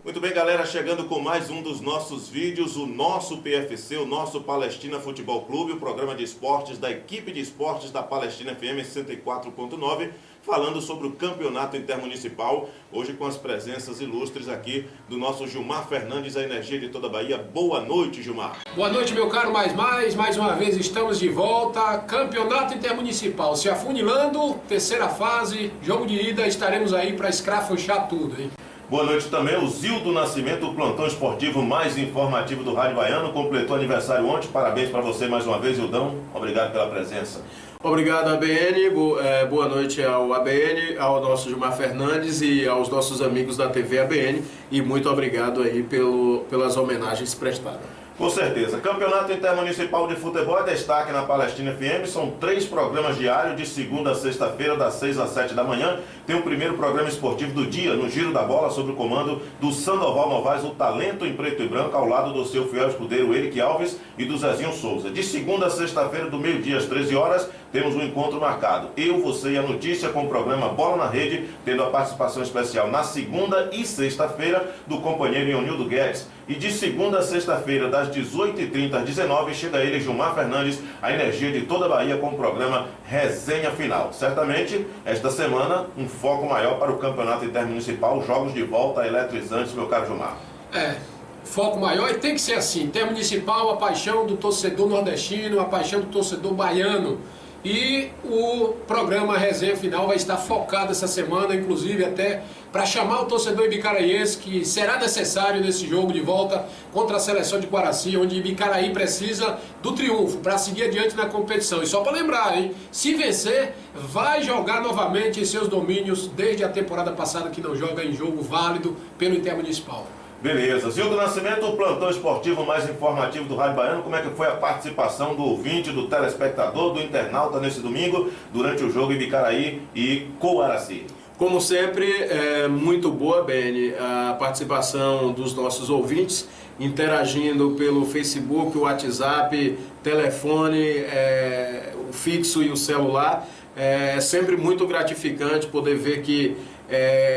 Muito bem, galera, chegando com mais um dos nossos vídeos, o nosso PFC, o nosso Palestina Futebol Clube, o programa de esportes da equipe de esportes da Palestina FM 104.9, falando sobre o campeonato intermunicipal, hoje com as presenças ilustres aqui do nosso Gilmar Fernandes, a energia de toda a Bahia. Boa noite, Gilmar. Boa noite, meu caro mais uma vez estamos de volta, campeonato intermunicipal se afunilando, terceira fase, jogo de ida, estaremos aí para escrafunchar tudo, hein? Boa noite também, o Zildo Nascimento, o plantão esportivo mais informativo do Rádio Baiano, completou aniversário ontem, parabéns para você mais uma vez, Zildão, obrigado pela presença. Obrigado, ABN, boa noite ao ABN, ao nosso Gilmar Fernandes e aos nossos amigos da TV ABN, e muito obrigado aí pelas homenagens prestadas. Com certeza. Campeonato Intermunicipal de Futebol é destaque na Palestina FM. São 3 programas diários, de segunda a sexta-feira, das 6 às 7 da manhã. Tem o primeiro programa esportivo do dia, no Giro da Bola, sob o comando do Sandoval Novaes, o talento em preto e branco, ao lado do seu fiel escudeiro Eric Alves e do Zezinho Souza. De segunda a sexta-feira, do meio-dia às 13 horas, temos um encontro marcado. Eu, você e a notícia, com o programa Bola na Rede, tendo a participação especial na segunda e sexta-feira do companheiro Ionildo Guedes. E de segunda a sexta-feira, das 18h30 às 19h, chega ele, Gilmar Fernandes, a energia de toda a Bahia, com o programa Resenha Final. Certamente, esta semana, um foco maior para o Campeonato Intermunicipal, jogos de volta eletrizantes, meu caro Gilmar. Foco maior, e tem que ser assim, intermunicipal, a paixão do torcedor nordestino, a paixão do torcedor baiano. E o programa Resenha Final vai estar focado essa semana, inclusive até para chamar o torcedor ibicaraense, que será necessário nesse jogo de volta contra a seleção de Guaraci, onde Ibicaraí precisa do triunfo para seguir adiante na competição. E só para lembrar, hein, se vencer, vai jogar novamente em seus domínios, desde a temporada passada que não joga em jogo válido pelo Intermunicipal. Beleza. Zildo Nascimento, o plantão esportivo mais informativo do Rádio Baiano. Como é que foi a participação do ouvinte, do telespectador, do internauta nesse domingo, durante o jogo Ibicaraí e Coaraci? Como sempre, é muito boa, BN, a participação dos nossos ouvintes, interagindo pelo Facebook, o WhatsApp, telefone, o fixo e o celular. É sempre muito gratificante poder ver que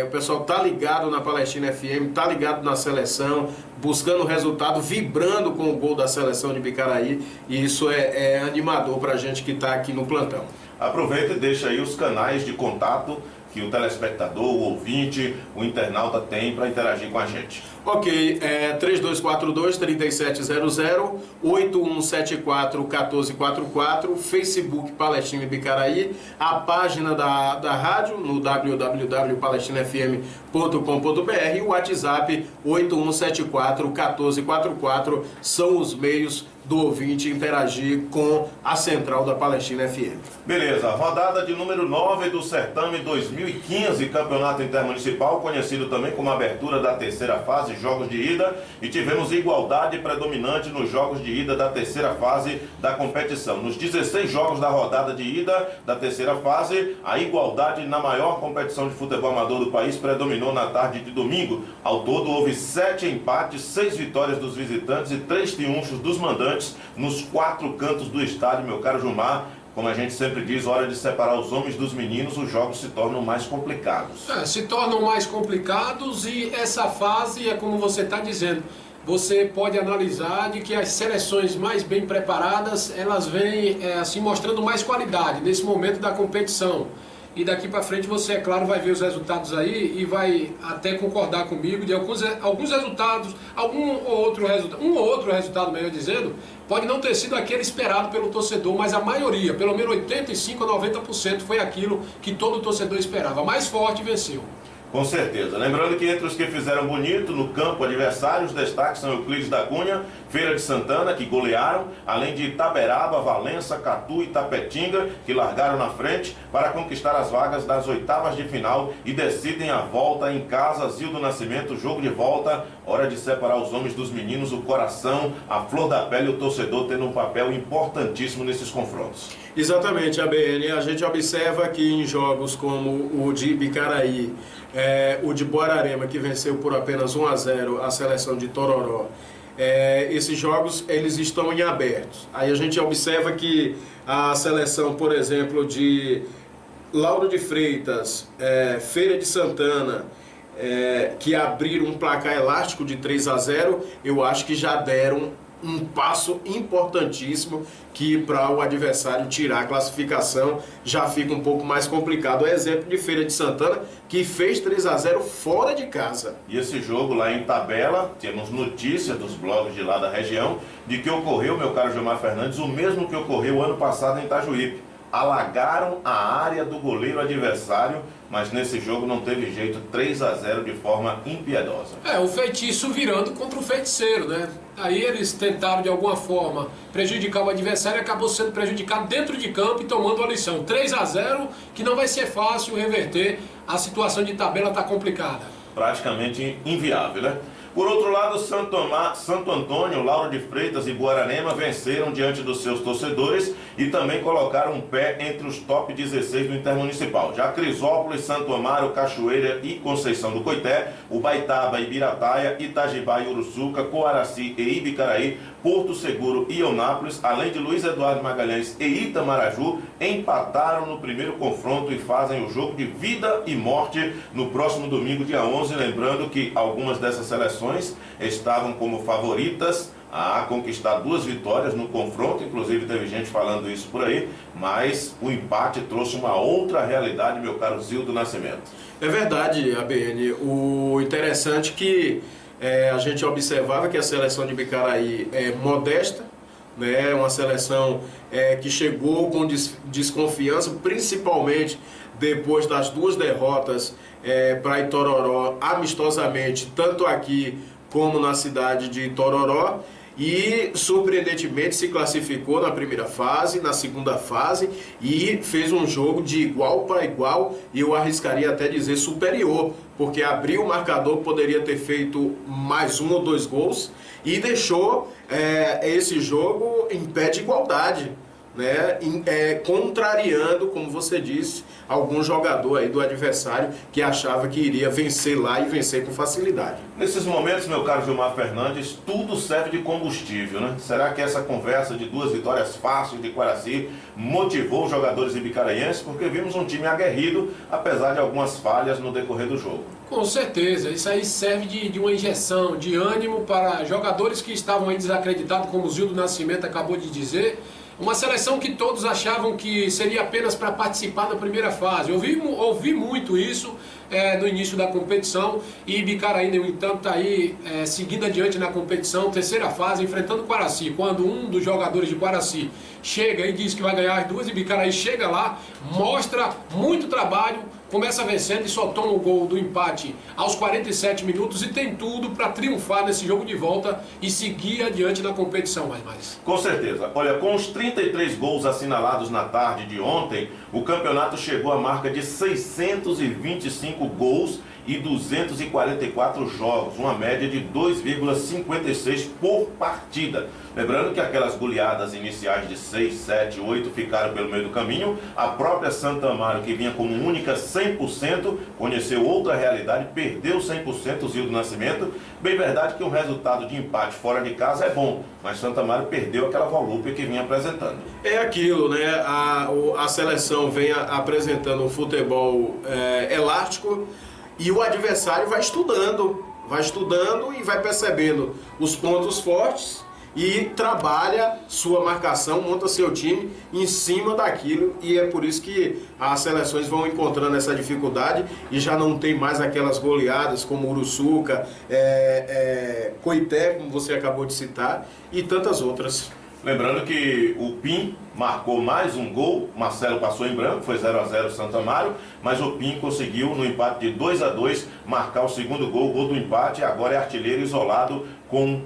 o pessoal está ligado na Palestina FM, está ligado na seleção, buscando o resultado, vibrando com o gol da seleção de Ibicaraí, e isso é animador para a gente que está aqui no plantão. Aproveita e deixa aí os canais de contato que o telespectador, o ouvinte, o internauta tem para interagir com a gente. Ok, 3242-3700, 8174-1444, Facebook Palestina Ibicaraí, a página da rádio no www.palestinafm.com.br e o WhatsApp 8174-1444 são os meios do ouvinte interagir com a central da Palestina FM. Beleza, rodada de número 9 do Certame 2015, Campeonato Intermunicipal, conhecido também como abertura da terceira fase, jogos de ida, e tivemos igualdade predominante nos jogos de ida da terceira fase da competição. Nos 16 jogos da rodada de ida da terceira fase, a igualdade na maior competição de futebol amador do país predominou na tarde de domingo. Ao todo houve 7 empates, 6 vitórias dos visitantes e 3 triunfos dos mandantes nos 4 cantos do estádio, meu caro Gilmar. Como a gente sempre diz, hora de separar os homens dos meninos, os jogos se tornam mais complicados. Se tornam mais complicados, e essa fase é como você está dizendo. Você pode analisar de que as seleções mais bem preparadas, elas vêm assim mostrando mais qualidade nesse momento da competição. E daqui para frente você, é claro, vai ver os resultados aí e vai até concordar comigo de alguns resultados, um ou outro resultado, melhor dizendo, pode não ter sido aquele esperado pelo torcedor, mas a maioria, pelo menos 85% a 90% foi aquilo que todo torcedor esperava. Mais forte venceu. Com certeza. Lembrando que entre os que fizeram bonito no campo adversário, os destaques são Euclides da Cunha, Feira de Santana, que golearam, além de Itaberaba, Valença, Catu e Tapetinga, que largaram na frente para conquistar as vagas das oitavas de final e decidem a volta em casa. Zildo Nascimento, jogo de volta, hora de separar os homens dos meninos, o coração, a flor da pele, o torcedor tendo um papel importantíssimo nesses confrontos. Exatamente, ABN. A gente observa que em jogos como o de Ibicaraí, o de Borarema, que venceu por apenas 1-0 a seleção de Tororó, esses jogos eles estão em abertos. Aí a gente observa que a seleção, por exemplo, de Lauro de Freitas, Feira de Santana, que abriram um placar elástico de 3-0, eu acho que já deram um passo importantíssimo, que para o adversário tirar a classificação já fica um pouco mais complicado. O exemplo de Feira de Santana, que fez 3-0 fora de casa. E esse jogo lá em Tabela, temos notícia dos blogs de lá da região, de que ocorreu, meu caro Gilmar Fernandes, o mesmo que ocorreu ano passado em Itajuípe. Alagaram a área do goleiro adversário, mas nesse jogo não teve jeito, 3-0 de forma impiedosa. O feitiço virando contra o feiticeiro, né? Aí eles tentaram de alguma forma prejudicar o adversário e acabou sendo prejudicado dentro de campo e tomando a lição. 3-0, que não vai ser fácil reverter, a situação de tabela está complicada. Praticamente inviável, né? Por outro lado, Santo Antônio, Lauro de Freitas e Guaranema venceram diante dos seus torcedores e também colocaram um pé entre os top 16 do Intermunicipal. Já Crisópolis, Santo Amaro, Cachoeira e Conceição do Coité, Ubaitaba, Ibirataia, Itajibá e Uruçuca, Coaraci e Ibicaraí, Porto Seguro e Eunápolis, além de Luiz Eduardo Magalhães e Itamaraju, empataram no primeiro confronto e fazem o jogo de vida e morte no próximo domingo, dia 11. Lembrando que algumas dessas seleções estavam como favoritas a conquistar 2 vitórias no confronto, inclusive teve gente falando isso por aí, mas o empate trouxe uma outra realidade, meu caro Zildo Nascimento. É verdade, ABN. O interessante é que a gente observava que a seleção de Bicaraí é modesta, né? Uma seleção que chegou com desconfiança, principalmente depois das 2 derrotas para Itororó, amistosamente, tanto aqui como na cidade de Itororó, e surpreendentemente se classificou na primeira fase, na segunda fase, e fez um jogo de igual para igual, e eu arriscaria até dizer superior, porque abriu o marcador, poderia ter feito mais 1 ou 2 gols, e deixou esse jogo em pé de igualdade, né? Contrariando, como você disse, algum jogador aí do adversário que achava que iria vencer lá e vencer com facilidade. Nesses momentos, meu caro Gilmar Fernandes, tudo serve de combustível, né? Será que essa conversa de 2 vitórias fáceis de Quaraci motivou os jogadores ibicaraenses? Porque vimos um time aguerrido, apesar de algumas falhas no decorrer do jogo. Com certeza, isso aí serve de uma injeção de ânimo para jogadores que estavam aí desacreditados, como o Zildo Nascimento acabou de dizer. Uma seleção que todos achavam que seria apenas para participar na primeira fase. Ouvi muito isso no início da competição, e Ibicaraí, no entanto, está aí seguindo adiante na competição, terceira fase, enfrentando o Quaraci. Quando um dos jogadores de Quaraci chega e diz que vai ganhar as 2, Ibicaraí chega lá, mostra muito trabalho, começa vencendo e só toma o gol do empate aos 47 minutos e tem tudo para triunfar nesse jogo de volta e seguir adiante na competição, mais. Com certeza. Olha, com os 33 gols assinalados na tarde de ontem, o campeonato chegou à marca de 625 gols e 244 jogos, uma média de 2,56 por partida. Lembrando que aquelas goleadas iniciais de 6, 7, 8 ficaram pelo meio do caminho. A própria Santa Amaro, que vinha como única 100%, conheceu outra realidade, perdeu 100%, o Zildo Nascimento. Bem verdade que um resultado de empate fora de casa é bom, mas Santa Amaro perdeu aquela volúpia que vinha apresentando. É aquilo, né? A seleção vem apresentando um futebol elástico, e o adversário vai estudando e vai percebendo os pontos fortes e trabalha sua marcação, monta seu time em cima daquilo, e é por isso que as seleções vão encontrando essa dificuldade e já não tem mais aquelas goleadas como Uruçuca, Coité, como você acabou de citar, e tantas outras. Lembrando que o PIN marcou mais um gol, Marcelo passou em branco, foi 0-0 Santo Amaro, mas o PIN conseguiu no empate de 2-2 marcar o segundo gol, o gol do empate, agora é artilheiro isolado com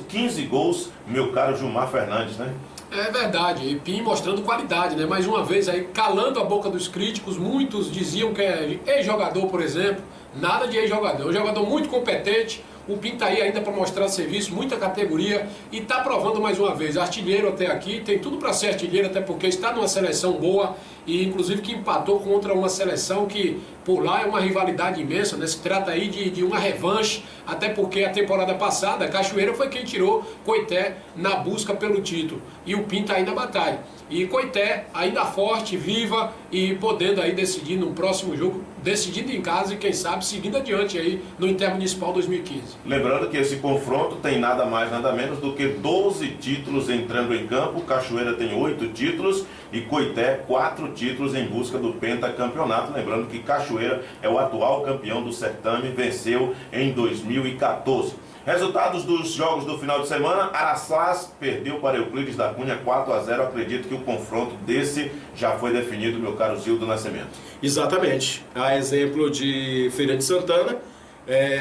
15 gols, meu caro Gilmar Fernandes, né? É verdade, e PIN mostrando qualidade, né? Mais uma vez aí calando a boca dos críticos, muitos diziam que é ex-jogador, por exemplo, nada de ex-jogador, é um jogador muito competente. O Pinto tá aí ainda para mostrar serviço, muita categoria e está provando mais uma vez. Artilheiro até aqui, tem tudo para ser artilheiro, até porque está numa seleção boa e inclusive que empatou contra uma seleção que por lá é uma rivalidade imensa, né? Se trata aí de uma revanche, até porque a temporada passada a Cachoeira foi quem tirou Coité na busca pelo título e o Pinto aí na batalha. E Coité ainda forte, viva e podendo aí decidir no próximo jogo, decidindo em casa e quem sabe seguindo adiante aí no Intermunicipal 2015. Lembrando que esse confronto tem nada mais, nada menos do que 12 títulos entrando em campo. Cachoeira tem 8 títulos e Coité 4 títulos em busca do pentacampeonato. Lembrando que Cachoeira é o atual campeão do certame, venceu em 2014. Resultados dos jogos do final de semana: Araçás perdeu para Euclides da Cunha 4-0. Acredito que o confronto desse já foi definido, meu caro Zildo Nascimento. Exatamente. A exemplo de Feira de Santana,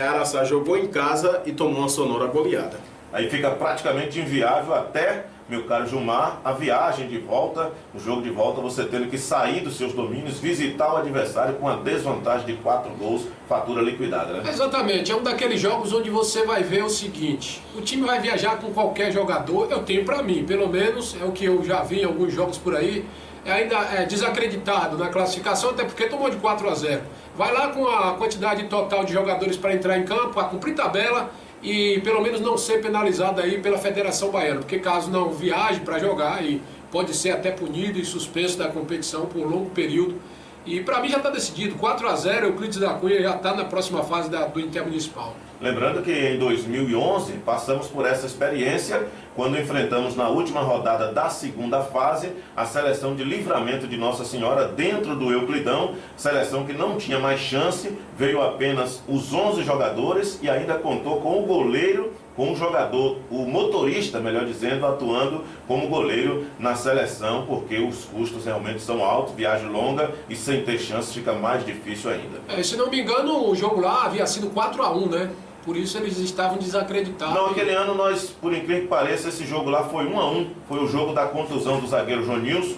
Araçás jogou em casa e tomou uma sonora goleada. Aí fica praticamente inviável até, meu caro Gilmar, a viagem de volta, o jogo de volta, você tendo que sair dos seus domínios, visitar o adversário com a desvantagem de 4 gols, fatura liquidada, né? Exatamente, é um daqueles jogos onde você vai ver o seguinte: o time vai viajar com qualquer jogador, eu tenho pra mim, pelo menos é o que eu já vi em alguns jogos por aí, ainda é desacreditado na classificação, até porque tomou de 4-0. Vai lá com a quantidade total de jogadores para entrar em campo, a cumprir tabela e pelo menos não ser penalizado aí pela Federação Baiana, porque caso não viaje para jogar, e pode ser até punido e suspenso da competição por um longo período. E para mim já está decidido, 4-0, Euclides da Cunha já está na próxima fase do Intermunicipal. Lembrando que em 2011 passamos por essa experiência quando enfrentamos na última rodada da segunda fase a seleção de Livramento de Nossa Senhora dentro do Euclidão, seleção que não tinha mais chance, veio apenas os 11 jogadores e ainda contou com o goleiro, com o jogador, o motorista, melhor dizendo, atuando como goleiro na seleção, porque os custos realmente são altos, viagem longa e sem ter chance fica mais difícil ainda. Se não me engano, o jogo lá havia sido 4-1, né? Por isso eles estavam desacreditados. Não, aquele ano nós, por incrível que pareça, esse jogo lá foi 1-1. Foi o jogo da contusão do zagueiro Jonilson,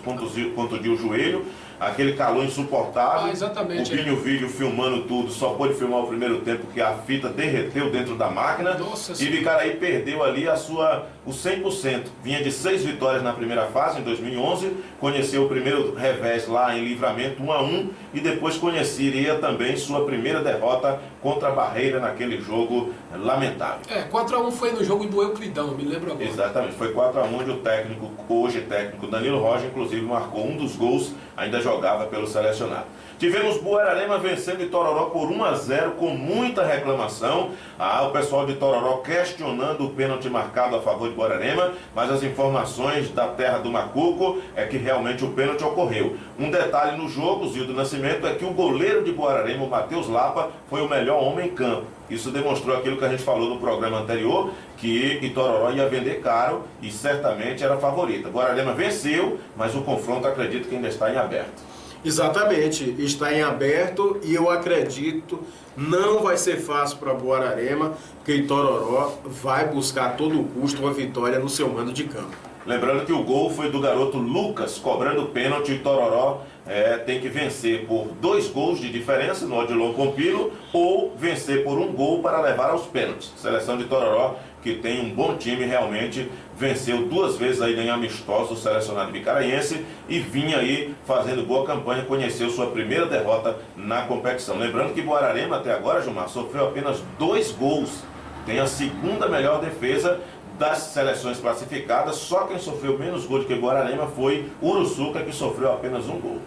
contundiu o joelho. Aquele calor insuportável. Exatamente. O Binho Vídeo filmando tudo, só pôde filmar o primeiro tempo porque a fita derreteu dentro da máquina. Nossa e senhora. Bicaraí perdeu ali o 100%. Vinha de 6 vitórias na primeira fase, em 2011. Conheceu o primeiro revés lá em Livramento, 1-1. E depois conheceria também sua primeira derrota contra a Barreira naquele jogo lamentável. 4-1 foi no jogo do Euclidão, me lembro agora. Exatamente, foi 4-1, onde o técnico, hoje técnico Danilo Rocha, inclusive marcou um dos gols, ainda jogava pelo selecionado. Tivemos Buerarema vencendo Itororó por 1-0 com muita reclamação. O pessoal de Itororó questionando o pênalti marcado a favor de Buerarema, mas as informações da terra do Macuco é que realmente o pênalti ocorreu. Um detalhe no jogo, Zildo Nascimento, é que o goleiro de Buerarema, o Matheus Lapa, foi o melhor homem em campo. Isso demonstrou aquilo que a gente falou no programa anterior, que Itororó ia vender caro e certamente era favorita. Buerarema venceu, mas o confronto acredito que ainda está em aberto. Exatamente, está em aberto e eu acredito não vai ser fácil para Buerarema, porque Itororó vai buscar a todo custo uma vitória no seu mando de campo. Lembrando que o gol foi do garoto Lucas, cobrando pênalti. Itororó tem que vencer por 2 gols de diferença no Odilon Pompilo ou vencer por 1 gol para levar aos pênaltis. Seleção de Itororó, que tem um bom time, realmente venceu 2 vezes aí em amistosos o selecionado bicaraense e vinha aí fazendo boa campanha, conheceu sua primeira derrota na competição. Lembrando que Buerarema até agora, Gilmar, sofreu apenas 2 gols, tem a segunda melhor defesa das seleções classificadas. Só quem sofreu menos gol do que Buerarema foi Uruçuca, que sofreu apenas 1 gol.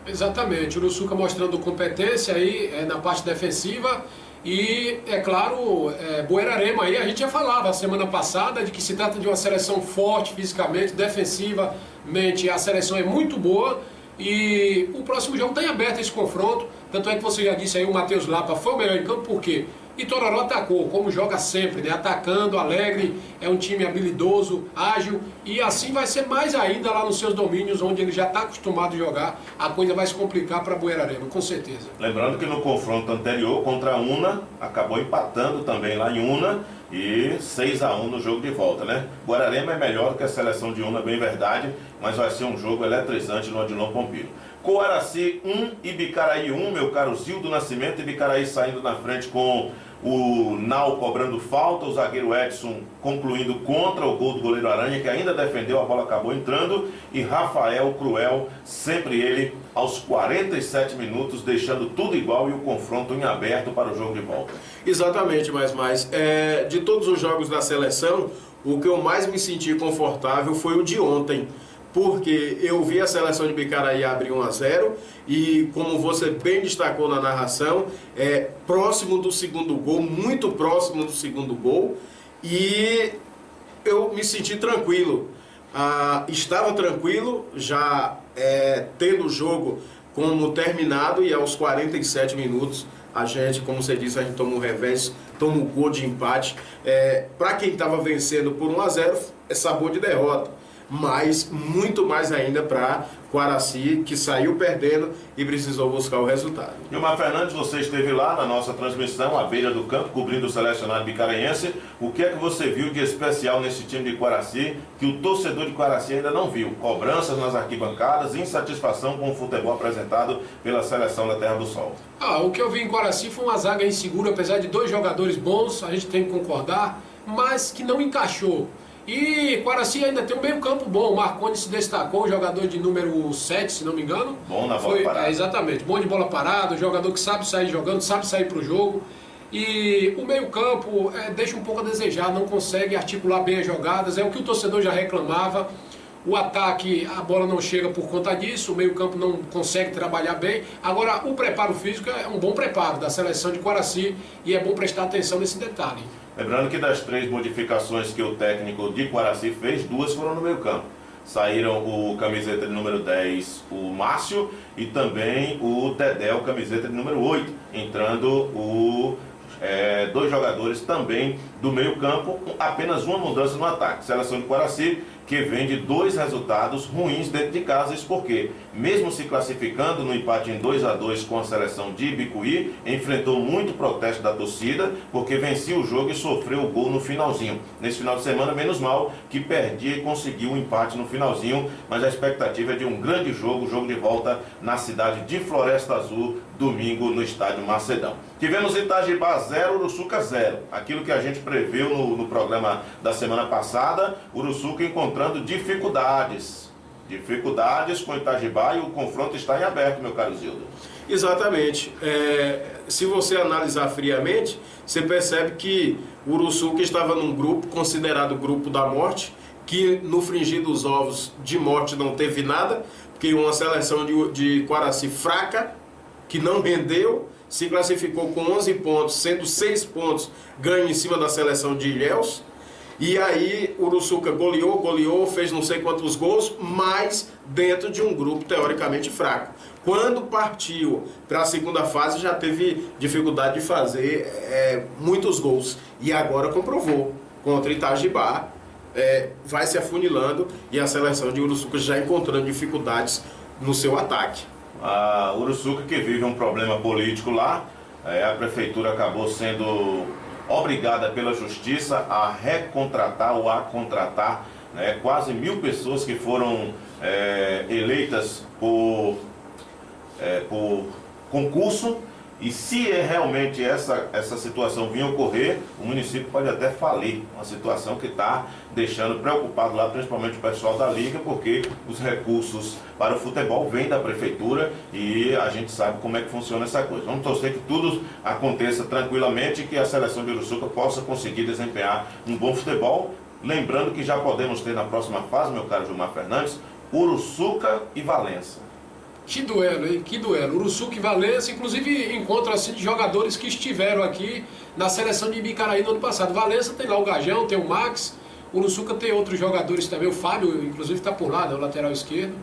Exatamente, Uruçuca mostrando competência aí na parte defensiva. E, é claro, Buerarema aí, a gente já falava semana passada de que se trata de uma seleção forte fisicamente, defensivamente, a seleção é muito boa e o próximo jogo está em aberto esse confronto, tanto é que você já disse aí, o Matheus Lapa foi o melhor em campo, por quê? Itororó atacou, como joga sempre, né? Atacando, alegre, é um time habilidoso, ágil, e assim vai ser mais ainda lá nos seus domínios, onde ele já está acostumado a jogar, a coisa vai se complicar para Buerarema, com certeza. Lembrando que no confronto anterior contra a Una, acabou empatando também lá em Una, e 6-1 no jogo de volta, né? Buerarema é melhor que a seleção de Una, bem verdade, mas vai ser um jogo eletrizante no Odilon Pompilo. Coaraci 1 e Bicaraí 1, meu caro Zildo Nascimento, e Bicaraí saindo na frente com o Nau cobrando falta, o zagueiro Edson concluindo contra o gol do goleiro Aranha, que ainda defendeu, a bola acabou entrando, e Rafael Cruel, sempre ele aos 47 minutos, deixando tudo igual e o confronto em aberto para o jogo de volta. Exatamente, mas de todos os jogos da seleção, o que eu mais me senti confortável foi o de ontem, porque eu vi a seleção de Bicaraí abrir 1-0 e, como você bem destacou na narração, próximo do segundo gol, muito próximo do segundo gol, e eu me senti tranquilo. Estava tranquilo, já tendo o jogo como terminado, e aos 47 minutos a gente, como você disse, a gente toma um revés, toma um gol de empate. Para quem estava vencendo por 1-0, é sabor de derrota. Mas muito mais ainda para Quaraci, que saiu perdendo e precisou buscar o resultado. Gilmar Fernandes, você esteve lá na nossa transmissão, à beira do campo, cobrindo o selecionado bicaraense. O que é que você viu de especial nesse time de Quaraci, que o torcedor de Quaraci ainda não viu? Cobranças nas arquibancadas, insatisfação com o futebol apresentado pela seleção da Terra do Sol. O que eu vi em Quaraci foi uma zaga insegura, apesar de 2 jogadores bons, a gente tem que concordar, mas que não encaixou. E Quaraci ainda tem um meio campo bom. O Marconi se destacou, jogador de número 7, se não me engano. Bom na bola parada. Exatamente, bom de bola parada, jogador que sabe sair jogando, sabe sair para o jogo. E o meio campo deixa um pouco a desejar, não consegue articular bem as jogadas. É o que o torcedor já reclamava. O ataque, a bola não chega por conta disso, o meio campo não consegue trabalhar bem. Agora, o preparo físico é um bom preparo da seleção de Quaraci e é bom prestar atenção nesse detalhe. Lembrando que das 3 modificações que o técnico de Quaraci fez, 2 foram no meio campo. Saíram o camiseta de número 10, o Márcio, e também o Dedéu, camiseta de número 8, entrando 2 jogadores também do meio campo, apenas uma mudança no ataque. Seleção de Quaraci, que vem de 2 resultados ruins dentro de casa, isso porque, mesmo se classificando no empate em 2-2 com a seleção de Ibicuí, enfrentou muito protesto da torcida, porque vencia o jogo e sofreu o gol no finalzinho. Nesse final de semana, menos mal que perdia e conseguiu o empate no finalzinho, mas a expectativa é de um grande jogo, jogo de volta na cidade de Floresta Azul, domingo no estádio Macedão. Tivemos Itajibá 0, Uruçuca 0. Aquilo que a gente previu no programa da semana passada, Uruçuca encontrando dificuldades com Itajibá, e o confronto está em aberto, meu caro Zildo. Exatamente. Se você analisar friamente, você percebe que o Uruçuca estava num grupo considerado grupo da morte, que no frigir dos ovos de morte não teve nada, porque uma seleção de Quaraci fraca, que não rendeu, se classificou com 11 pontos, sendo 6 pontos ganho em cima da seleção de Ilhéus. E aí o Uruçuca goleou, fez não sei quantos gols, mas dentro de um grupo teoricamente fraco. Quando partiu para a segunda fase, já teve dificuldade de fazer muitos gols. E agora comprovou, contra Itajibá, vai se afunilando, e a seleção de Uruçuca já encontrando dificuldades no seu ataque. A Uruçuca, que vive um problema político lá, a prefeitura acabou sendo obrigada pela justiça a recontratar ou a contratar quase 1.000 pessoas que foram eleitas por concurso. E se realmente essa situação vir ocorrer, o município pode até falir. Uma situação que está deixando preocupado lá, principalmente o pessoal da Liga, porque os recursos para o futebol vêm da prefeitura e a gente sabe como é que funciona essa coisa. Vamos torcer que tudo aconteça tranquilamente e que a seleção de Uruçuca possa conseguir desempenhar um bom futebol. Lembrando que já podemos ter na próxima fase, meu caro Gilmar Fernandes, Uruçuca e Valença. Que duelo, hein? Que duelo. Uruçuca e Valença, inclusive encontro assim de jogadores que estiveram aqui na seleção de Ibicaraí no ano passado. Valença tem lá o Gajão, tem o Max. Uruçuca tem outros jogadores também. O Fábio, inclusive, está por lá, né? O lateral esquerdo.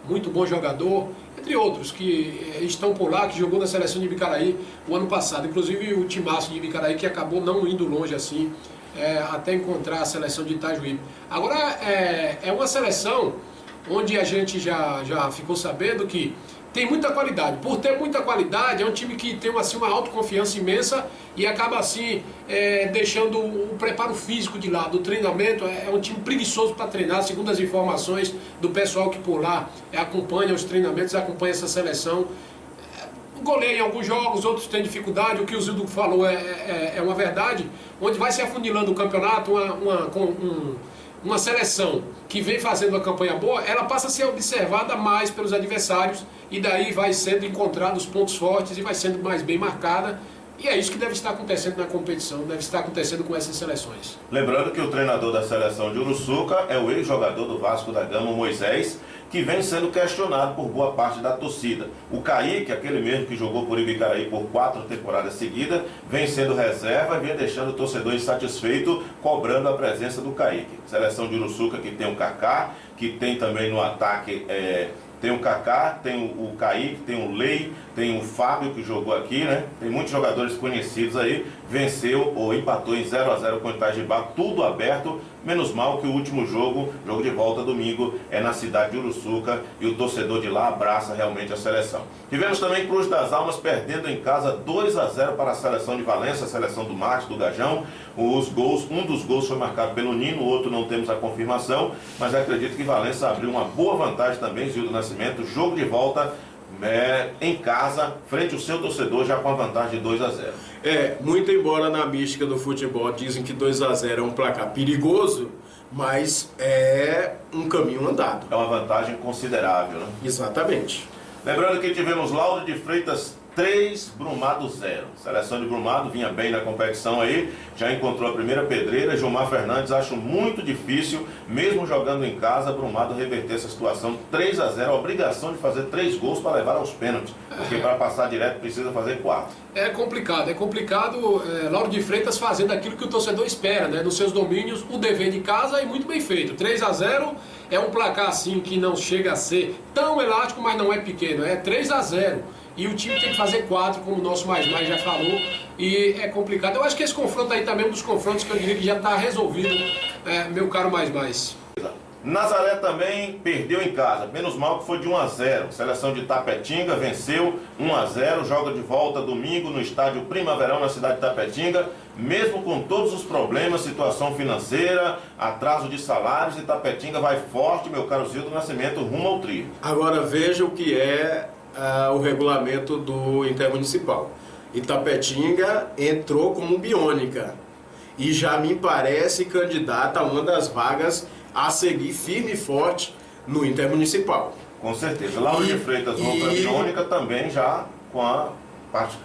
Muito bom jogador. Entre outros que estão por lá, que jogou na seleção de Ibicaraí o ano passado. Inclusive o Timaço de Ibicaraí, que acabou não indo longe assim, até encontrar a seleção de Itajuí. Agora, é uma seleção onde a gente já ficou sabendo que tem muita qualidade. Por ter muita qualidade, é um time que tem assim, uma autoconfiança imensa e acaba assim deixando o preparo físico de lado. O treinamento é um time preguiçoso para treinar, segundo as informações do pessoal que por lá acompanha os treinamentos, acompanha essa seleção. goleia em alguns jogos, outros têm dificuldade. O que o Zildo falou é uma verdade, onde vai se afunilando o campeonato, uma seleção que vem fazendo uma campanha boa, ela passa a ser observada mais pelos adversários e daí vai sendo encontrados os pontos fortes e vai sendo mais bem marcada. E é isso que deve estar acontecendo na competição, deve estar acontecendo com essas seleções. Lembrando que o treinador da seleção de Uruçuca é o ex-jogador do Vasco da Gama, Moisés, que vem sendo questionado por boa parte da torcida. O Kaique, aquele mesmo que jogou por Ibicaraí por 4 temporadas seguidas, vem sendo reserva e vem deixando o torcedor insatisfeito, cobrando a presença do Kaique. Seleção de Uruçuca que tem o Kaká, que tem também no ataque... Tem o Kaká, tem o Kaique, tem o Lei, tem o Fábio que jogou aqui, né? Tem muitos jogadores conhecidos aí. Venceu ou empatou em 0-0 com o Itajibá, tudo aberto. Menos mal que o último jogo de volta domingo, é na cidade de Uruçuca e o torcedor de lá abraça realmente a seleção. Tivemos também Cruz das Almas perdendo em casa 2-0 para a seleção de Valença, a seleção do Mate, do Gajão. Os gols, um dos gols foi marcado pelo Nino, o outro não temos a confirmação, mas acredito que Valença abriu uma boa vantagem também, Zildo Nascimento. Jogo de volta em casa, frente ao seu torcedor, já com a vantagem de 2-0. Muito embora na mística do futebol dizem que 2-0 é um placar perigoso, mas é um caminho andado. É uma vantagem considerável, né? Exatamente. Lembrando que tivemos Lauro de Freitas 3, Brumado 0. Seleção de Brumado vinha bem na competição aí, já encontrou a primeira pedreira. Gilmar Fernandes, acho muito difícil, mesmo jogando em casa, Brumado reverter essa situação. 3-0, a obrigação de fazer 3 gols para levar aos pênaltis, porque para passar direto precisa fazer 4. É complicado, Lauro de Freitas fazendo aquilo que o torcedor espera, né? Nos seus domínios, o dever de casa é muito bem feito. 3-0 é um placar assim que não chega a ser tão elástico, mas não é pequeno, é 3-0. E o time tem que fazer 4, como o nosso Mais já falou, e é complicado. Eu acho que esse confronto aí também é um dos confrontos que eu diria que já está resolvido, meu caro Mais. Nazaré também perdeu em casa, menos mal que foi de 1-0. Seleção de Tapetinga venceu 1-0, joga de volta domingo no estádio Primaverão na cidade de Tapetinga. Mesmo com todos os problemas, situação financeira, atraso de salários, Tapetinga vai forte, meu caro Zildo Nascimento, rumo ao trio. Agora veja o que é o regulamento do Intermunicipal. Itapetinga entrou como biônica e já me parece candidata a uma das vagas a seguir firme e forte no Intermunicipal. Com certeza. Lauro de Freitas vão para a biônica também já com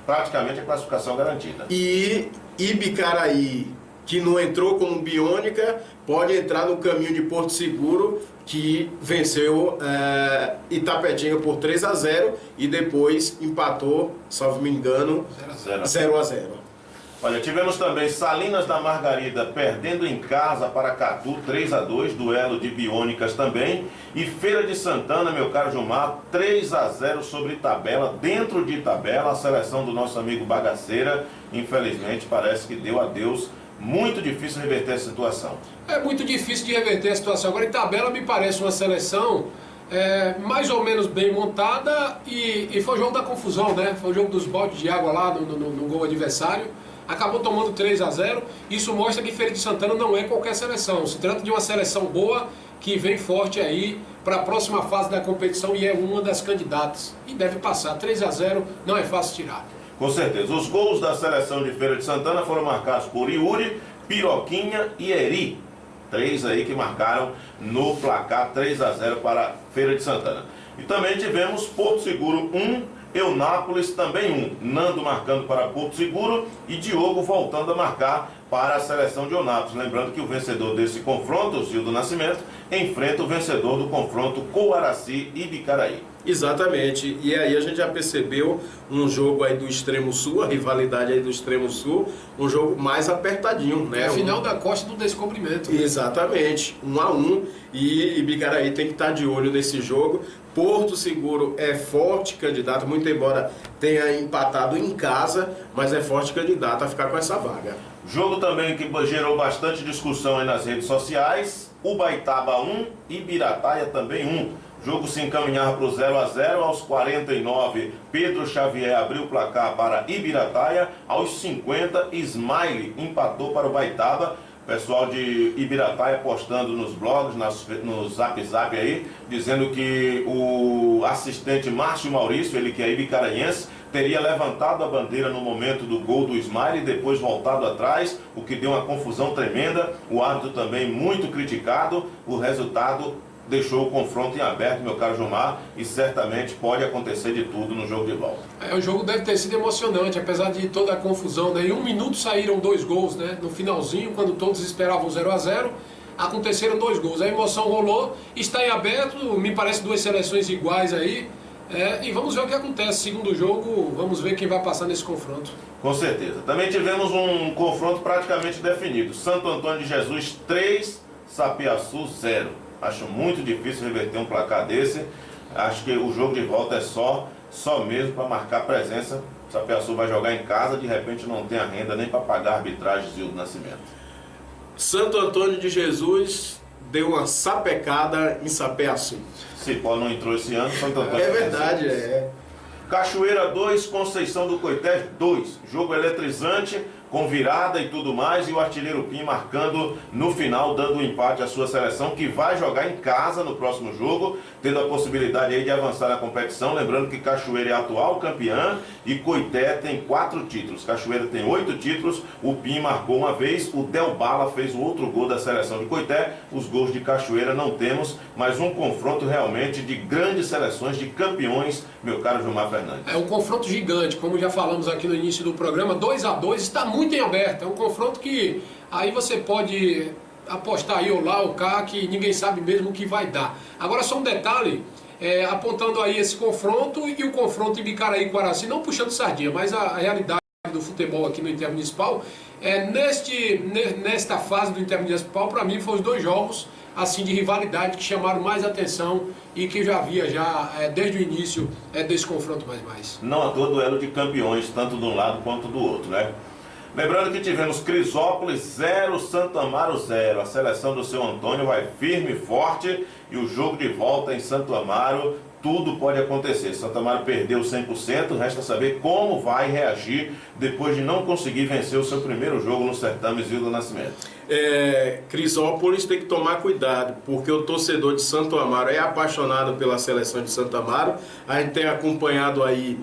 praticamente a classificação garantida. E Ibicaraí, que não entrou como biônica, pode entrar no caminho de Porto Seguro, que venceu Itapetinga por 3-0 e depois empatou, salvo me engano, 0-0. Olha, tivemos também Salinas da Margarida perdendo em casa para Catu 3-2, duelo de biônicas também. E Feira de Santana, meu caro Gilmar, 3-0 sobre Itabela, dentro de Itabela, a seleção do nosso amigo Bagaceira, infelizmente parece que deu adeus. Muito difícil reverter a situação. É muito difícil de reverter a situação. Agora, Itabela me parece uma seleção mais ou menos bem montada e foi o jogo da confusão, né? Foi o jogo dos baldes de água lá no gol adversário. Acabou tomando 3-0. Isso mostra que Feira de Santana não é qualquer seleção. Se trata de uma seleção boa que vem forte aí para a próxima fase da competição e é uma das candidatas. E deve passar. 3-0 não é fácil tirar. Com certeza. Os gols da seleção de Feira de Santana foram marcados por Yuri, Piroquinha e Eri. 3 aí que marcaram no placar 3-0 para Feira de Santana. E também tivemos Porto Seguro 1, Eunápolis também 1. Nando marcando para Porto Seguro e Diogo voltando a marcar para a seleção de Eunápolis. Lembrando que o vencedor desse confronto, o Zildo Nascimento, enfrenta o vencedor do confronto Coaraci e Ibicaraí. Exatamente, e aí a gente já percebeu um jogo aí do extremo sul, a rivalidade aí do extremo sul, um jogo mais apertadinho, né? É a final da Costa do Descobrimento. Né? Exatamente, 1-1, e Ibicaraí tem que estar de olho nesse jogo. Porto Seguro é forte candidato, muito embora tenha empatado em casa, mas é forte candidato a ficar com essa vaga. Jogo também que gerou bastante discussão aí nas redes sociais, Ubaitaba 1, Ibirataia também 1. Jogo se encaminhava para o 0-0, aos 49, Pedro Xavier abriu o placar para Ibirataia, aos 50, Smiley empatou para o Baitaba. Pessoal de Ibirataia postando nos blogs, no Zap aí, dizendo que o assistente Márcio Maurício, ele que é ibicaraense, teria levantado a bandeira no momento do gol do Smiley e depois voltado atrás, o que deu uma confusão tremenda. O árbitro também muito criticado. O resultado deixou o confronto em aberto, meu caro Gilmar, e certamente pode acontecer de tudo no jogo de volta. O jogo deve ter sido emocionante, apesar de toda a confusão, né? Em 1 minuto saíram 2 gols, né? No finalzinho, quando todos esperavam 0 a 0, aconteceram 2 gols. A emoção rolou, está em aberto, me parece 2 seleções iguais aí. E vamos ver o que acontece. Segundo jogo, vamos ver quem vai passar nesse confronto. Com certeza. Também tivemos um confronto praticamente definido. Santo Antônio de Jesus 3, Sapiaçu 0. Acho muito difícil reverter um placar desse. Acho que o jogo de volta é só mesmo para marcar presença. Sapiaçu vai jogar em casa, de repente não tem a renda nem para pagar a arbitragem de Zildo Nascimento. Santo Antônio de Jesus deu uma sapecada em Sapiaçu. Cipó não entrou esse ano, Santo Antônio. É verdade, Cachoeira 2, Conceição do Coité 2. Jogo eletrizante, com virada e tudo mais, e o artilheiro Pim marcando no final, dando um empate à sua seleção, que vai jogar em casa no próximo jogo, tendo a possibilidade aí de avançar na competição. Lembrando que Cachoeira é atual campeã e Coité tem 4 títulos. Cachoeira tem 8 títulos, o Pim marcou uma vez, o Del Bala fez o outro gol da seleção de Coité. Os gols de Cachoeira não temos, mas um confronto realmente de grandes seleções, de campeões, meu caro Gilmar Fernandes. É um confronto gigante, como já falamos aqui no início do programa, 2 a 2, está muito em aberto. É um confronto que aí você pode apostar aí ou lá ou cá, que ninguém sabe mesmo o que vai dar. Agora só um detalhe, apontando aí esse confronto e o confronto em Bicaraí e Quaraci, não puxando sardinha, mas a realidade do futebol aqui no Intermunicipal, nesta fase do Intermunicipal, para mim foram os 2 jogos assim de rivalidade que chamaram mais atenção e que já havia desde o início desse confronto mais. Não à toa duelo de campeões, tanto de um lado quanto do outro, né? Lembrando que tivemos Crisópolis 0, Santo Amaro 0. A seleção do seu Antônio vai firme e forte e o jogo de volta em Santo Amaro, tudo pode acontecer. Santo Amaro perdeu 100%, resta saber como vai reagir depois de não conseguir vencer o seu primeiro jogo no certame Zildo Nascimento. Crisópolis tem que tomar cuidado, porque o torcedor de Santo Amaro é apaixonado pela seleção de Santo Amaro. A gente tem acompanhado aí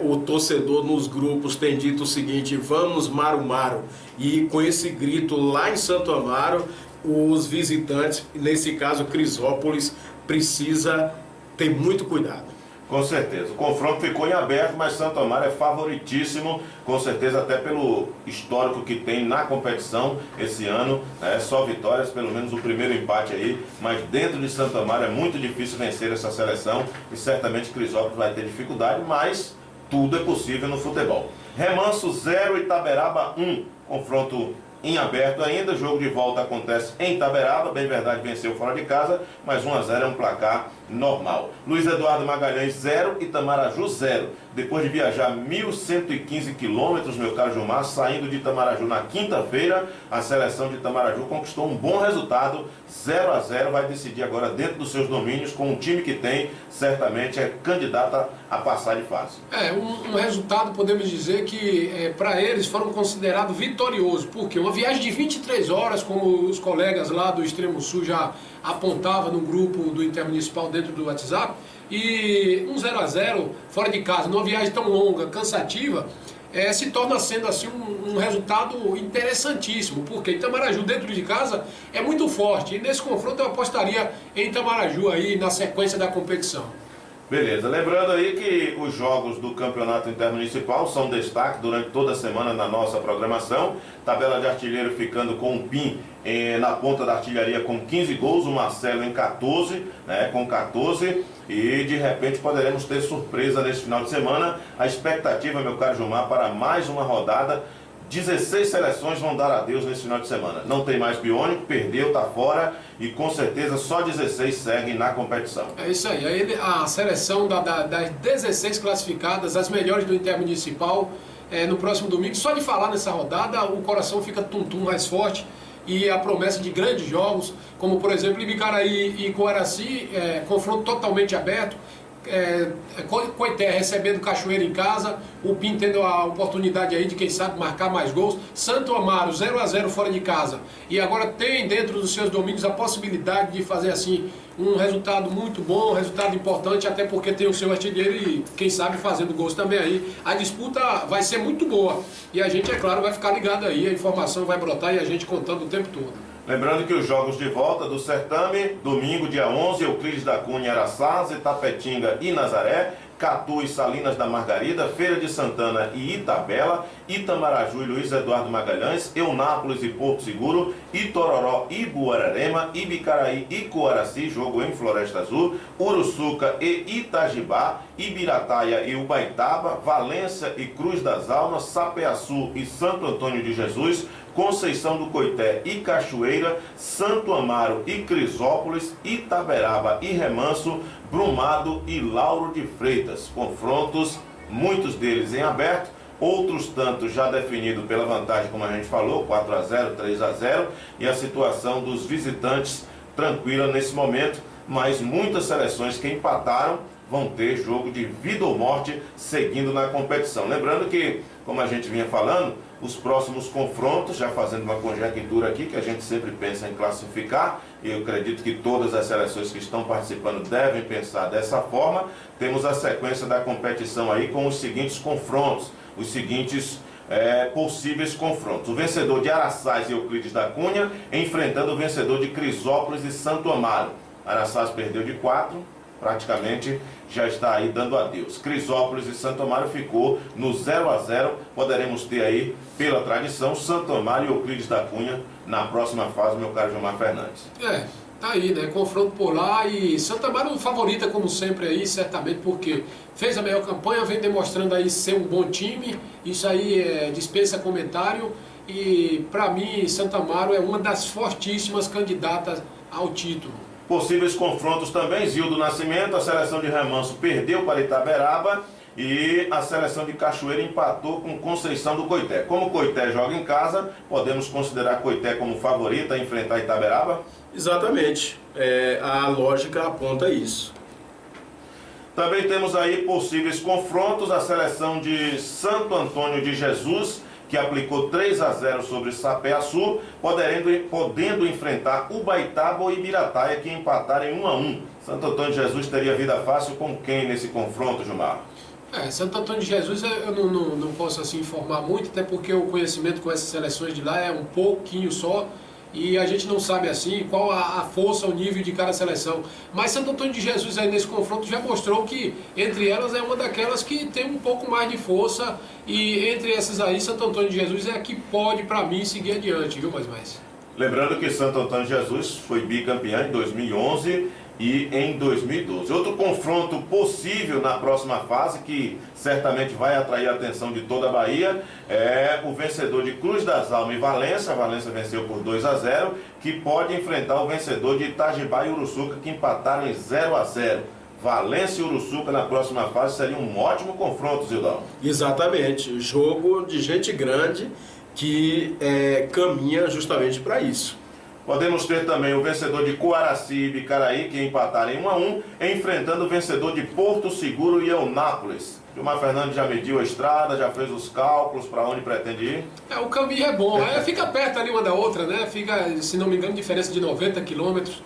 o torcedor nos grupos tem dito o seguinte: vamos Maru Maru, e com esse grito lá em Santo Amaro, os visitantes, nesse caso Crisópolis, precisa ter muito cuidado. Com certeza, o confronto ficou em aberto, mas Santo Amaro é favoritíssimo, com certeza até pelo histórico que tem na competição esse ano, só vitórias, pelo menos o primeiro empate aí, mas dentro de Santo Amaro é muito difícil vencer essa seleção e certamente Crisópolis vai ter dificuldade, mas tudo é possível no futebol. Remanso 0, Itaberaba 1, confronto em aberto ainda, o jogo de volta acontece em Itaberaba, bem verdade venceu fora de casa, mas 1 a 0 é um placar normal. Luiz Eduardo Magalhães 0, Itamaraju 0. Depois de viajar 1.115 quilômetros, meu caro Gilmar, saindo de Itamaraju na quinta-feira, a seleção de Itamaraju conquistou um bom resultado, 0 a 0, vai decidir agora dentro dos seus domínios, com o time que tem, certamente é candidata a passar de fase. Um resultado, podemos dizer que para eles foram considerado vitorioso, porque uma viagem de 23 horas, como os colegas lá do Extremo Sul já apontavam no grupo do Intermunicipal dentro do WhatsApp, e um 0 a 0 fora de casa, numa viagem tão longa, cansativa, se torna sendo assim um resultado interessantíssimo, porque Itamaraju dentro de casa é muito forte, e nesse confronto eu apostaria em Itamaraju aí na sequência da competição. Beleza, lembrando aí que os jogos do Campeonato Intermunicipal são destaque durante toda a semana na nossa programação. Tabela de artilheiro ficando com o Pim na ponta da artilharia com 15 gols, o Marcelo em 14, com 14, e de repente poderemos ter surpresa nesse final de semana. A expectativa, meu caro Gilmar, para mais uma rodada. 16 seleções vão dar adeus nesse final de semana. Não tem mais Biônico, perdeu, está fora e com certeza só 16 seguem na competição. É isso aí. A seleção das 16 classificadas, as melhores do Intermunicipal, no próximo domingo. Só de falar nessa rodada, o coração fica tum-tum mais forte e a promessa de grandes jogos, como por exemplo Ibicaraí e Quaraci, confronto totalmente aberto. Coité recebendo Cachoeira em casa, o PIN tendo a oportunidade aí de, quem sabe, marcar mais gols. Santo Amaro 0-0 fora de casa. E agora tem dentro dos seus domínios a possibilidade de fazer assim um resultado muito bom, um resultado importante, até porque tem o seu artilheiro e, quem sabe, fazendo gols também aí. A disputa vai ser muito boa. E a gente, é claro, vai ficar ligado aí, a informação vai brotar e a gente contando o tempo todo. Lembrando que os jogos de volta do certame, domingo, dia 11, Euclides da Cunha, Araçás, Itapetinga e Nazaré, Catu e Salinas da Margarida, Feira de Santana e Itabela, Itamaraju e Luiz Eduardo Magalhães, Eunápolis e Porto Seguro, Itororó e Buararema, Ibicaraí e Coaraci, jogo em Floresta Azul, Uruçuca e Itajibá, Ibirataia e Ubaitaba, Valência e Cruz das Almas, Sapeaçu e Santo Antônio de Jesus, Conceição do Coité e Cachoeira, Santo Amaro e Crisópolis, Itaberaba e Remanso, Brumado e Lauro de Freitas. Confrontos, muitos deles em aberto, outros tantos já definidos pela vantagem, como a gente falou, 4-0, 3-0, e a situação dos visitantes tranquila nesse momento, mas muitas seleções que empataram vão ter jogo de vida ou morte seguindo na competição. Lembrando que, como a gente vinha falando, os próximos confrontos, já fazendo uma conjectura aqui, que a gente sempre pensa em classificar, e eu acredito que todas as seleções que estão participando devem pensar dessa forma, temos a sequência da competição aí com os seguintes confrontos, os seguintes possíveis confrontos. O vencedor de Araçás e Euclides da Cunha, enfrentando o vencedor de Crisópolis e Santo Amaro. Araçás perdeu de 4, praticamente já está aí dando adeus. Crisópolis e Santo Amaro ficou no 0-0. Poderemos ter aí, pela tradição, Santo Amaro e Euclides da Cunha na próxima fase, meu caro Gilmar Fernandes. Tá aí, né? Confronto por lá e Santo Amaro favorita, como sempre aí, certamente, porque fez a melhor campanha, vem demonstrando aí ser um bom time. Isso aí dispensa comentário. E, para mim, Santo Amaro é uma das fortíssimas candidatas ao título. Possíveis confrontos também, Zildo Nascimento, a seleção de Remanso perdeu para Itaberaba e a seleção de Cachoeira empatou com Conceição do Coité. Como Coité joga em casa, podemos considerar Coité como favorita a enfrentar Itaberaba? Exatamente, a lógica aponta isso. Também temos aí possíveis confrontos, a seleção de Santo Antônio de Jesus, que aplicou 3-0 sobre Sapeaçu, podendo enfrentar Ubaitaba ou Ibirataia, que empataram em 1-1. Santo Antônio de Jesus teria vida fácil com quem nesse confronto, Gilmar? Santo Antônio de Jesus eu não posso assim informar muito, até porque o conhecimento com essas seleções de lá é um pouquinho só, e a gente não sabe assim qual a força, o nível de cada seleção. Mas Santo Antônio de Jesus aí nesse confronto já mostrou que entre elas é uma daquelas que tem um pouco mais de força, e entre essas aí Santo Antônio de Jesus é a que pode, para mim, seguir adiante, viu, mais. Lembrando que Santo Antônio de Jesus foi bicampeão em 2011 e em 2012. Outro confronto possível na próxima fase, que certamente vai atrair a atenção de toda a Bahia, é o vencedor de Cruz das Almas e Valência. A Valência venceu por 2-0, que pode enfrentar o vencedor de Itajibá e Uruçuca, que empataram em 0-0. Valência e Uruçuca na próxima fase seria um ótimo confronto, Zildão. Exatamente, jogo de gente grande que caminha justamente para isso. Podemos ter também o vencedor de Coaraci e Bicaraí, que empataram em 1-1, enfrentando o vencedor de Porto Seguro e Eunápolis. Gilmar Fernandes já mediu a estrada, já fez os cálculos para onde pretende ir? O caminho é bom, fica perto ali uma da outra, né? Fica, se não me engano, diferença de 90 quilômetros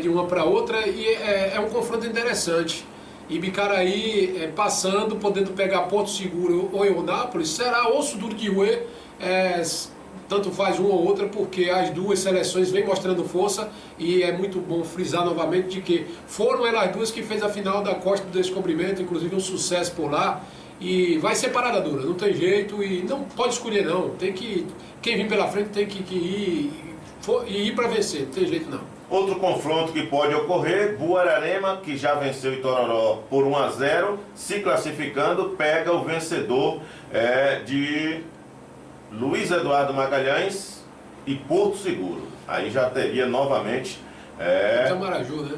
de uma para outra, e é um confronto interessante. E Bicaraí passando, podendo pegar Porto Seguro ou Eunápolis, será osso duro de roer, tanto faz uma ou outra, porque as duas seleções vêm mostrando força, e é muito bom frisar novamente de que foram elas duas que fez a final da Costa do Descobrimento, inclusive um sucesso por lá, e vai ser parada dura, não tem jeito, e não pode escolher não, quem vir pela frente tem que ir para vencer, não tem jeito não. Outro confronto que pode ocorrer, Buararema, que já venceu Itororó por 1-0, se classificando, pega o vencedor de Luiz Eduardo Magalhães e Porto Seguro. Aí já teria novamente Itamaraju, né?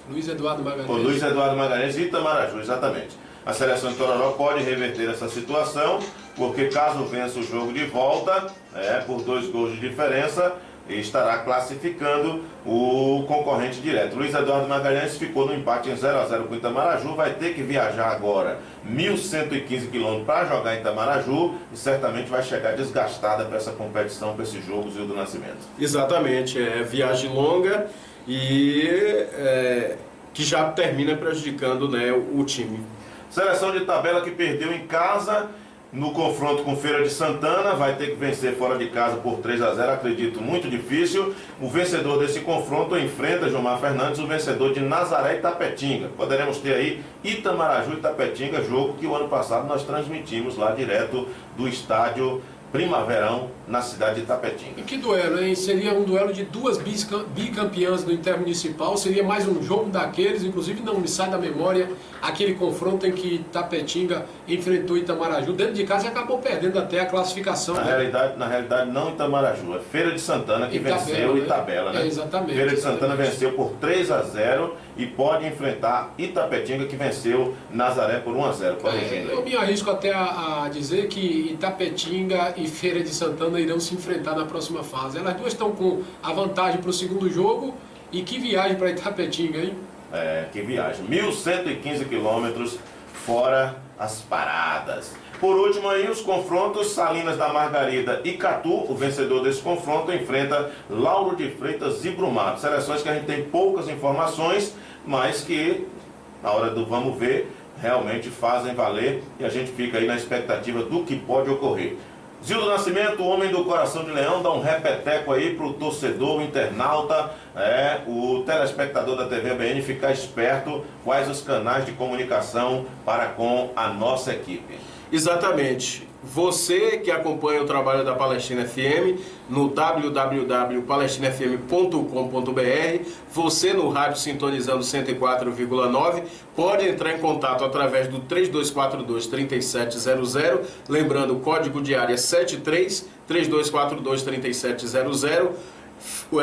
Luiz Eduardo Magalhães. O Luiz Eduardo Magalhães e Itamaraju, exatamente. A seleção de Tororó pode reverter essa situação, porque caso vença o jogo de volta, por 2 gols de diferença, estará classificando o concorrente direto. Luiz Eduardo Magalhães ficou no empate em 0-0 com o Itamaraju, vai ter que viajar agora 1.115 quilômetros para jogar em Itamaraju e certamente vai chegar desgastada para essa competição, para esse jogo, Zildo Nascimento. Exatamente, é viagem longa e que já termina prejudicando, né, o time. Seleção de tabela que perdeu em casa no confronto com Feira de Santana, vai ter que vencer fora de casa por 3-0, acredito, muito difícil. O vencedor desse confronto enfrenta, Gilmar Fernandes, o vencedor de Nazaré e Tapetinga. Poderemos ter aí Itamaraju e Tapetinga, jogo que o ano passado nós transmitimos lá direto do estádio Primaverão, na cidade de Tapetinga. E que duelo, hein? Seria um duelo de duas bicampeãs do Intermunicipal, seria mais um jogo daqueles, inclusive não me sai da memória aquele confronto em que Tapetinga enfrentou Itamaraju dentro de casa e acabou perdendo até a classificação. Na realidade não Itamaraju, é Feira de Santana que venceu Itabela, né? Exatamente. Feira de Santana venceu por 3-0 e pode enfrentar Itapetinga, que venceu Nazaré por 1-0. Eu me arrisco até a dizer que Itapetinga e Feira de Santana irão se enfrentar na próxima fase. Elas duas estão com a vantagem para o segundo jogo. E que viagem para Itapetinga, hein? Que viagem. 1.115 quilômetros fora as paradas. Por último aí os confrontos, Salinas da Margarida e Catu, o vencedor desse confronto enfrenta Lauro de Freitas e Brumado. Seleções que a gente tem poucas informações, mas que na hora do vamos ver realmente fazem valer e a gente fica aí na expectativa do que pode ocorrer. Zildo Nascimento, o homem do coração de leão, dá um repeteco aí para o torcedor, o internauta, o telespectador da TV ABN ficar esperto quais os canais de comunicação para com a nossa equipe. Exatamente. Você que acompanha o trabalho da Palestina FM no www.palestinafm.com.br, você no rádio sintonizando 104,9, pode entrar em contato através do 3242-3700, lembrando o código de área 73 3242-3700, o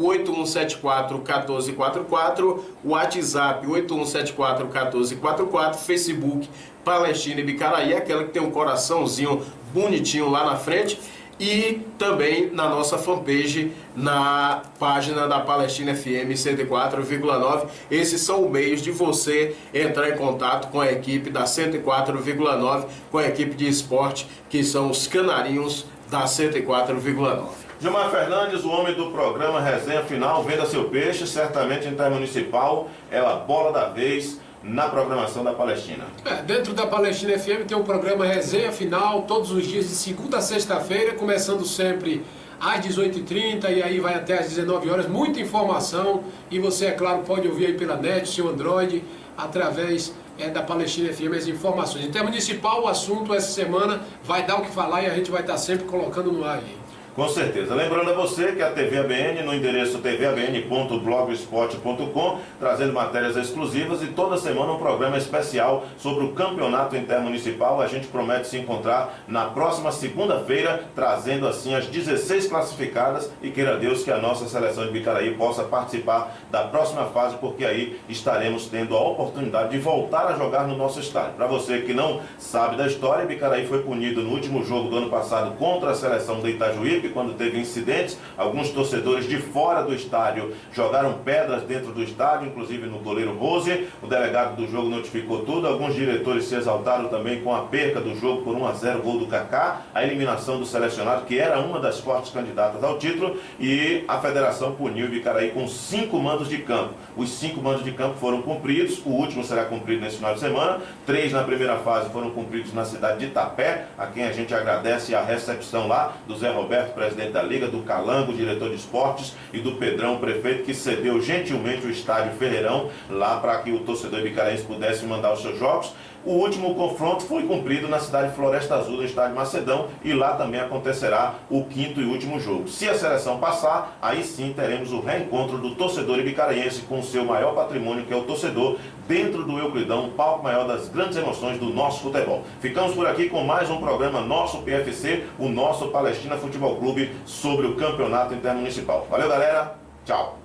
8174-1444, o WhatsApp 8174-1444, Facebook Palestina Ibicaraí, aquela que tem um coraçãozinho bonitinho lá na frente, e também na nossa fanpage, na página da Palestina FM 104,9. Esses são os meios de você entrar em contato com a equipe da 104,9, com a equipe de esporte, que são os canarinhos da 104,9. Gilmar Fernandes, o homem do programa Resenha Final, venda seu peixe, certamente Intermunicipal é a bola da vez na programação da Palestina. Dentro da Palestina FM tem um programa Resenha Final, todos os dias de segunda a sexta-feira, começando sempre às 18h30 e aí vai até às 19 horas, muita informação, e você, é claro, pode ouvir aí pela net, seu Android, através da Palestina FM as informações. Intermunicipal, o assunto essa semana vai dar o que falar e a gente vai estar sempre colocando no ar aí. Com certeza. Lembrando a você que a TV ABN, no endereço tvabn.blogspot.com, trazendo matérias exclusivas e toda semana um programa especial sobre o Campeonato Intermunicipal. A gente promete se encontrar na próxima segunda-feira, trazendo assim as 16 classificadas e queira Deus que a nossa seleção de Ibicaraí possa participar da próxima fase, porque aí estaremos tendo a oportunidade de voltar a jogar no nosso estádio. Para você que não sabe da história, Ibicaraí foi punido no último jogo do ano passado contra a seleção do Itajuípe, quando teve incidentes. Alguns torcedores de fora do estádio jogaram pedras dentro do estádio, inclusive no goleiro Rose. O delegado do jogo notificou tudo. Alguns diretores se exaltaram também com a perca do jogo por 1-0, gol do Kaká, a eliminação do selecionado, que era uma das fortes candidatas ao título, e a federação puniu o Ibicaraí com 5 mandos de campo. Os 5 mandos de campo foram cumpridos, o último será cumprido nesse final de semana. 3 na primeira fase foram cumpridos na cidade de Itapé, a quem a gente agradece a recepção lá do Zé Roberto, presidente da Liga, do Calango, diretor de esportes, e do Pedrão, prefeito, que cedeu gentilmente o estádio Ferreirão lá para que o torcedor ibicaraense pudesse mandar os seus jogos. O último confronto foi cumprido na cidade de Floresta Azul, no estádio Macedão, e lá também acontecerá o 5º e último jogo. Se a seleção passar, aí sim teremos o reencontro do torcedor ibicaraense com o seu maior patrimônio, que é o torcedor, dentro do Euclidão, o palco maior das grandes emoções do nosso futebol. Ficamos por aqui com mais um programa Nosso PFC, o nosso Palestina Futebol Clube, sobre o Campeonato Intermunicipal. Valeu, galera. Tchau.